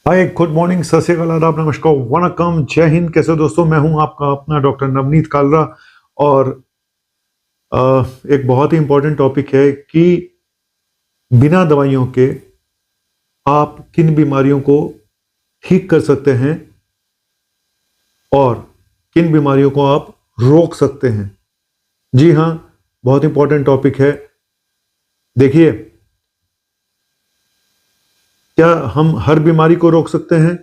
हाय, good morning, सत श्री अकाल, आदाब, नमस्कार, वनकम, जय हिंद। कैसे हो दोस्तों? मैं हूं आपका अपना डॉक्टर नवनीत कालरा। और एक बहुत ही इंपॉर्टेंट टॉपिक है कि बिना दवाइयों के आप किन बीमारियों को ठीक कर सकते हैं और किन बीमारियों को आप रोक सकते हैं। जी हाँ, बहुत इंपॉर्टेंट टॉपिक है। देखिए, क्या हम हर बीमारी को रोक सकते हैं?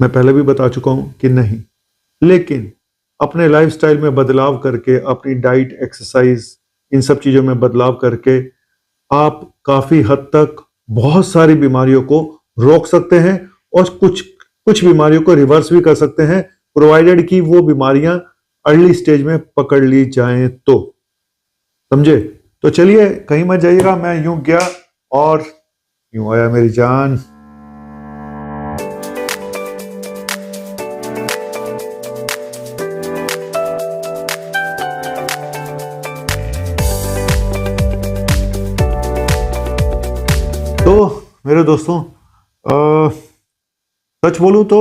मैं पहले भी बता चुका हूं कि नहीं, लेकिन अपने लाइफस्टाइल में बदलाव करके, अपनी डाइट, एक्सरसाइज, इन सब चीज़ों में बदलाव करके आप काफ़ी हद तक बहुत सारी बीमारियों को रोक सकते हैं और कुछ कुछ बीमारियों को रिवर्स भी कर सकते हैं, प्रोवाइडेड कि वो बीमारियां अर्ली स्टेज में पकड़ ली जाएं तो। समझे? तो चलिए, कहीं मत जाइएगा, मैं यूं गया और यूं आया मेरी जान। तो मेरे दोस्तों, सच बोलूं तो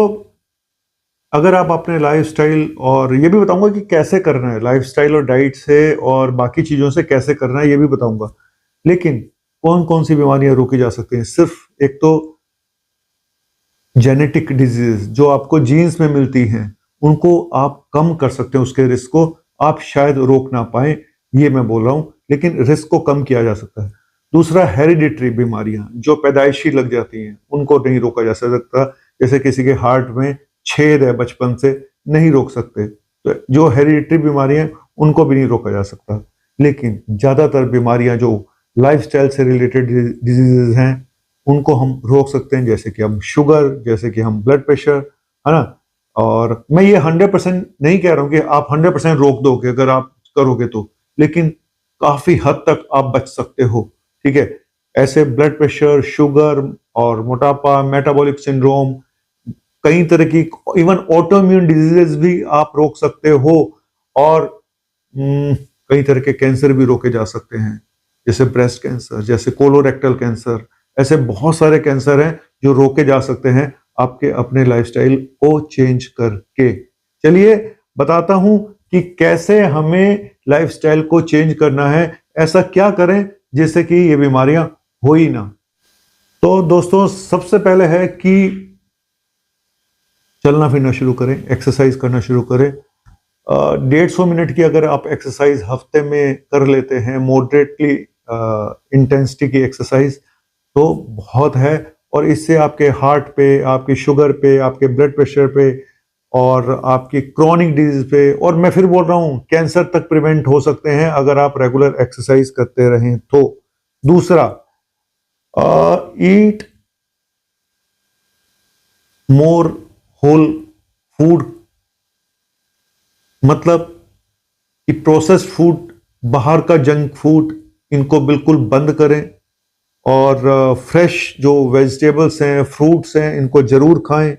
अगर आप अपने लाइफस्टाइल, और ये भी बताऊंगा कि कैसे करना है, लाइफस्टाइल और डाइट से और बाकी चीज़ों से कैसे करना है, ये भी बताऊंगा। लेकिन कौन कौन सी बीमारियां रोकी जा सकती हैं? सिर्फ एक तो जेनेटिक डिजीज जो आपको जीन्स में मिलती हैं, उनको आप कम कर सकते हैं, उसके रिस्क को आप शायद रोक ना पाए, ये मैं बोल रहा हूं, लेकिन रिस्क को कम किया जा सकता है। दूसरा, हेरिडिटरी बीमारियां जो पैदाइशी लग जाती हैं, उनको नहीं रोका जा सकता। जैसे किसी के हार्ट में छेद है बचपन से, नहीं रोक सकते, तो जो हेरिडिटरी बीमारियां हैं उनको भी नहीं रोका जा सकता। लेकिन ज्यादातर बीमारियां जो लाइफस्टाइल से रिलेटेड डिजीजेज हैं, उनको हम रोक सकते हैं, जैसे कि हम शुगर, जैसे कि हम ब्लड प्रेशर, है ना। और मैं ये 100% नहीं कह रहा हूं कि आप 100% रोक दोगे अगर आप करोगे तो, लेकिन काफी हद तक आप बच सकते हो। ठीक है? ऐसे ब्लड प्रेशर, शुगर और मोटापा, मेटाबॉलिक सिंड्रोम, कई तरह की इवन ऑटोइम्यून डिजीजेस भी आप रोक सकते हो। और कई तरह के कैंसर भी रोके जा सकते हैं, जैसे ब्रेस्ट कैंसर, जैसे कोलोरेक्टल कैंसर। ऐसे बहुत सारे कैंसर हैं जो रोके जा सकते हैं आपके अपने लाइफस्टाइल को चेंज करके। चलिए बताता हूं कि कैसे हमें लाइफस्टाइल को चेंज करना है, ऐसा क्या करें जिससे कि ये बीमारियां हो ही ना। तो दोस्तों, सबसे पहले है कि चलना फिरना शुरू करें, एक्सरसाइज करना शुरू करें। 150 मिनट की अगर आप एक्सरसाइज हफ्ते में कर लेते हैं, मॉडरेटली इंटेंसिटी की एक्सरसाइज, तो बहुत है। और इससे आपके हार्ट पे, आपकी शुगर पे, आपके ब्लड प्रेशर पे और आपकी क्रॉनिक डिजीज पे, और मैं फिर बोल रहा हूँ कैंसर तक प्रिवेंट हो सकते हैं अगर आप रेगुलर एक्सरसाइज करते रहें तो। दूसरा, ईट मोर होल फूड, मतलब कि प्रोसेस्ड फूड, बाहर का जंक फूड, इनको बिल्कुल बंद करें। और फ्रेश जो वेजिटेबल्स हैं, फ्रूट्स हैं, इनको जरूर खाएं।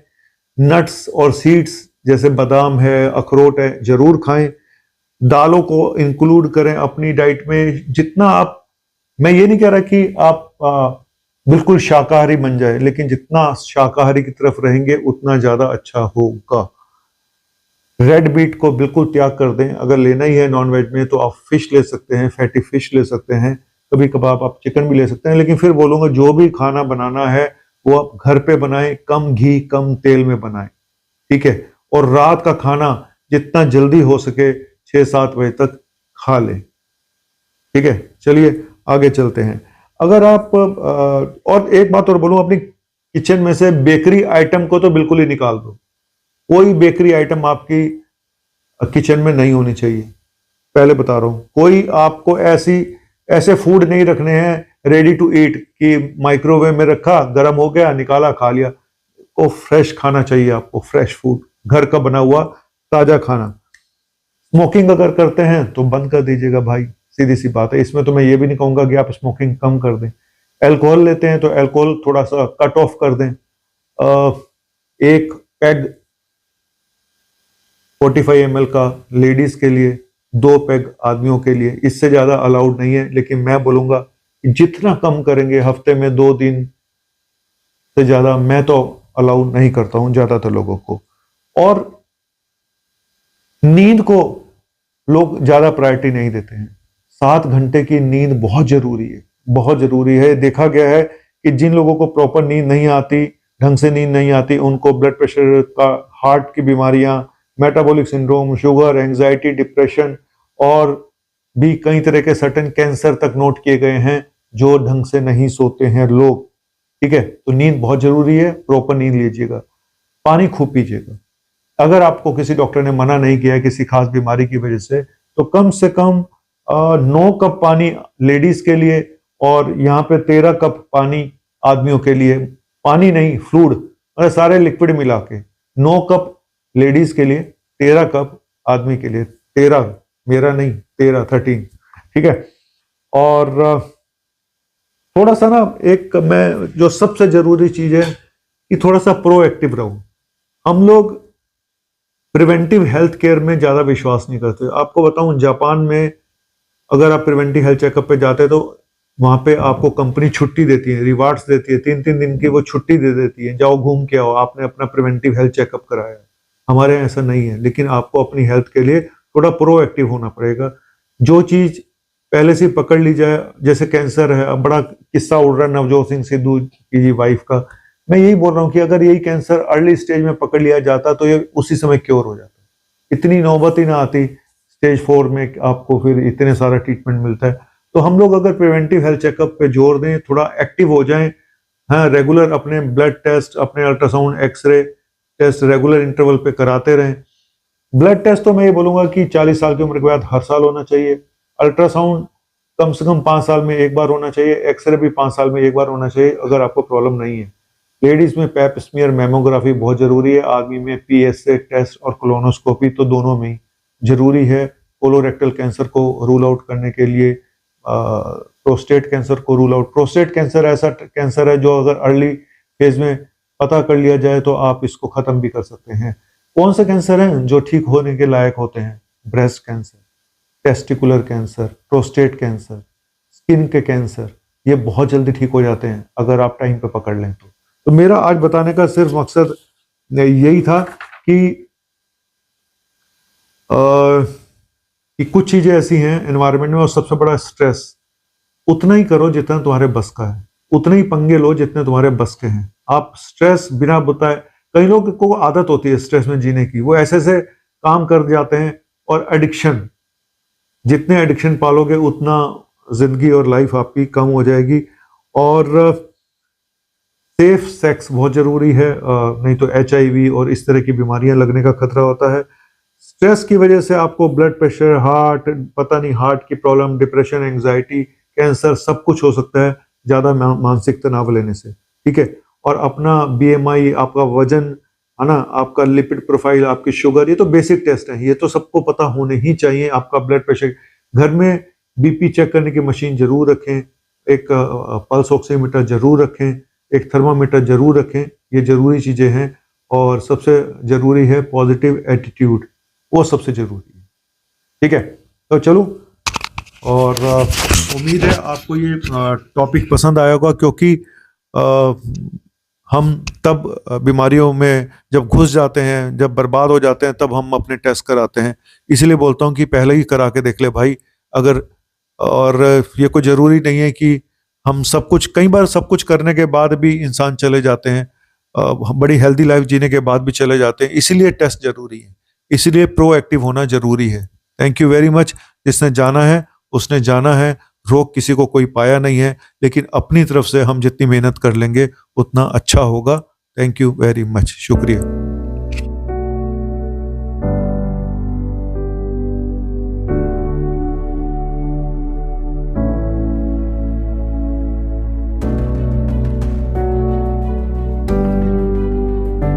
नट्स और सीड्स जैसे बादाम है, अखरोट है, जरूर खाएं। दालों को इंक्लूड करें अपनी डाइट में जितना आप। मैं ये नहीं कह रहा कि आप बिल्कुल शाकाहारी बन जाए, लेकिन जितना शाकाहारी की तरफ रहेंगे उतना ज्यादा अच्छा होगा। रेड मीट को बिल्कुल त्याग कर दें। अगर लेना ही है नॉन वेज में तो आप फिश ले सकते हैं, फैटी फिश ले सकते हैं, कभी कभार आप चिकन भी ले सकते हैं। लेकिन फिर बोलूंगा, जो भी खाना बनाना है वो आप घर पे बनाएं, कम घी कम तेल में बनाएं। ठीक है? और रात का खाना जितना जल्दी हो सके 6-7 बजे तक खा लें। ठीक है? चलिए आगे चलते हैं। अगर आप और एक बात और बोलूं, अपनी किचन में से बेकरी आइटम को तो बिल्कुल ही निकाल दो। कोई बेकरी आइटम आपकी किचन में नहीं होनी चाहिए। पहले बता रहा हूं, कोई आपको ऐसे फूड नहीं रखने हैं रेडी टू ईट कि माइक्रोवेव में रखा, गर्म हो गया, निकाला, खा लिया। को फ्रेश खाना चाहिए आपको, फ्रेश फूड, घर का बना हुआ ताजा खाना। स्मोकिंग अगर करते हैं तो बंद कर दीजिएगा भाई, सीधी सी बात है। इसमें तो मैं ये भी नहीं कहूंगा कि आप स्मोकिंग कम कर दें। अल्कोहल लेते हैं तो अल्कोहल थोड़ा सा कट ऑफ कर दें। एक पैग 45 ml का लेडीज के लिए, 2 पैग आदमियों के लिए, इससे ज्यादा अलाउड नहीं है। लेकिन मैं बोलूंगा कि जितना कम करेंगे, हफ्ते में 2 दिन से ज़्यादा मैं तो अलाउ नहीं करता हूं ज़्यादातर लोगों को। और नींद को लोग ज़्यादा प्रायोरिटी नहीं देते हैं। 7 घंटे की नींद बहुत ज़रूरी है, बहुत ज़रूरी है। देखा गया है कि जिन लोगों को प्रॉपर नींद नहीं आती, ढंग से नींद नहीं आती, उनको ब्लड प्रेशर का, हार्ट की बीमारियां, metabolic syndrome, sugar, anxiety, depression और भी कई तरह के सर्टेन कैंसर तक नोट किए गए हैं जो ढंग से नहीं सोते हैं लोग। ठीक है, तो नींद बहुत जरूरी है, प्रॉपर नींद लीजिएगा। पानी खूब पीजिएगा। अगर आपको किसी डॉक्टर ने मना नहीं किया है किसी खास बीमारी की वजह से कम 9 कप पानी लेडीज के लिए और यहाँ पे 13 कप पानी आदमियों के लिए। पानी नहीं, फ्लूइड, मतलब सारे लिक्विड मिला के 9 कप लेडीज के लिए, 13 कप आदमी के लिए। 13, मेरा नहीं, 13 ठीक है। और थोड़ा सा ना, एक मैं जो सबसे जरूरी चीज है कि थोड़ा सा प्रोएक्टिव रहो। हम लोग प्रिवेंटिव हेल्थ केयर में ज्यादा विश्वास नहीं करते। आपको बताऊं, जापान में अगर आप प्रिवेंटिव हेल्थ चेकअप पे जाते हैं तो वहां पे आपको कंपनी छुट्टी देती है, रिवार्ड्स देती है, 3-3 दिन की वो छुट्टी दे देती है, जाओ घूम के आओ, आपने अपना प्रिवेंटिव हेल्थ चेकअप कराया। हमारे यहाँ ऐसा नहीं है, लेकिन आपको अपनी हेल्थ के लिए थोड़ा प्रोएक्टिव होना पड़ेगा। जो चीज पहले से पकड़ ली जाए, जैसे कैंसर है, अब बड़ा किस्सा उड़ रहा है नवजोत सिंह सिद्धू की वाइफ का। मैं यही बोल रहा हूँ कि अगर यही कैंसर अर्ली स्टेज में पकड़ लिया जाता तो ये उसी समय क्योर हो जाता। इतनी नौबत ही ना आती स्टेज 4 में, आपको फिर इतने सारा ट्रीटमेंट मिलता है। तो हम लोग अगर प्रिवेंटिव हेल्थ चेकअप पे जोर दें, थोड़ा एक्टिव हो जाएं, हाँ, रेगुलर अपने ब्लड टेस्ट, अपने ultrasound, X-ray test regular interval पे कराते रहें। ब्लड टेस्ट तो मैं ये बोलूंगा कि 40 साल की उम्र के बाद हर साल होना चाहिए। अल्ट्रासाउंड कम से कम 5 साल में एक बार होना चाहिए। एक्सरे भी 5 साल में एक बार होना चाहिए अगर आपको प्रॉब्लम नहीं है। लेडीज में पैप स्मीयर, मेमोग्राफी बहुत जरूरी है। आदमी में पीएसए टेस्ट और कोलोनोस्कोपी तो दोनों में ही जरूरी है। कोलोरेक्टल कैंसर को रूल आउट करने के लिए, प्रोस्टेट कैंसर को रूल आउट। प्रोस्टेट कैंसर ऐसा कैंसर है जो अगर अर्ली फेज में पता कर लिया जाए तो आप इसको खत्म भी कर सकते हैं। कौन से कैंसर हैं जो ठीक होने के लायक होते हैं? Breast cancer, testicular cancer, prostate cancer, skin के कैंसर, ये बहुत जल्दी ठीक हो जाते हैं अगर आप टाइम पे पकड़ लें तो मेरा आज बताने का सिर्फ मकसद यही था कि कुछ चीजें ऐसी हैं एनवायरनमेंट में, और सबसे बड़ा स्ट्रेस। उतना ही करो जितना तुम्हारे बस का है, उतने ही पंगे लो जितने तुम्हारे बस के हैं। आप स्ट्रेस बिना बताए, कई लोग को आदत होती है स्ट्रेस में जीने की, वो ऐसे ऐसे काम कर जाते हैं। और एडिक्शन, जितने एडिक्शन पालोगे उतना जिंदगी और लाइफ आपकी कम हो जाएगी। और सेफ सेक्स बहुत जरूरी है, नहीं तो HIV और इस तरह की बीमारियां लगने का खतरा होता है। स्ट्रेस की वजह से आपको ब्लड प्रेशर, हार्ट, पता नहीं हार्ट की प्रॉब्लम, डिप्रेशन, एंजाइटी, कैंसर, सब कुछ हो सकता है ज्यादा मानसिक तनाव लेने से। ठीक है, और अपना BMI, आपका वजन है ना, आपका लिपिड प्रोफाइल, आपकी शुगर, ये तो बेसिक टेस्ट है, ये तो सबको पता होने ही चाहिए। आपका ब्लड प्रेशर, घर में BP चेक करने की मशीन जरूर रखें, एक पल्स ऑक्सीमीटर जरूर रखें, एक थर्मामीटर जरूर रखें, ये जरूरी चीजें हैं। और सबसे जरूरी है पॉजिटिव एटीट्यूड, वो सबसे जरूरी है। ठीक है, तो चलो, और उम्मीद है आपको ये टॉपिक पसंद आया होगा, क्योंकि हम तब बीमारियों में जब घुस जाते हैं, जब बर्बाद हो जाते हैं, तब हम अपने टेस्ट कराते हैं। इसलिए बोलता हूँ कि पहले ही करा के देख ले भाई। अगर, और ये कोई ज़रूरी नहीं है कि हम सब कुछ, कई बार सब कुछ करने के बाद भी इंसान चले जाते हैं, बड़ी हेल्दी लाइफ जीने के बाद भी चले जाते हैं। इसीलिए टेस्ट जरूरी है, इसीलिए प्रोएक्टिव होना जरूरी है। Thank you very much. जिसने जाना है उसने जाना है, रोग किसी को कोई पाया नहीं है, लेकिन अपनी तरफ से हम जितनी मेहनत कर लेंगे उतना अच्छा होगा। थैंक यू वेरी मच, शुक्रिया।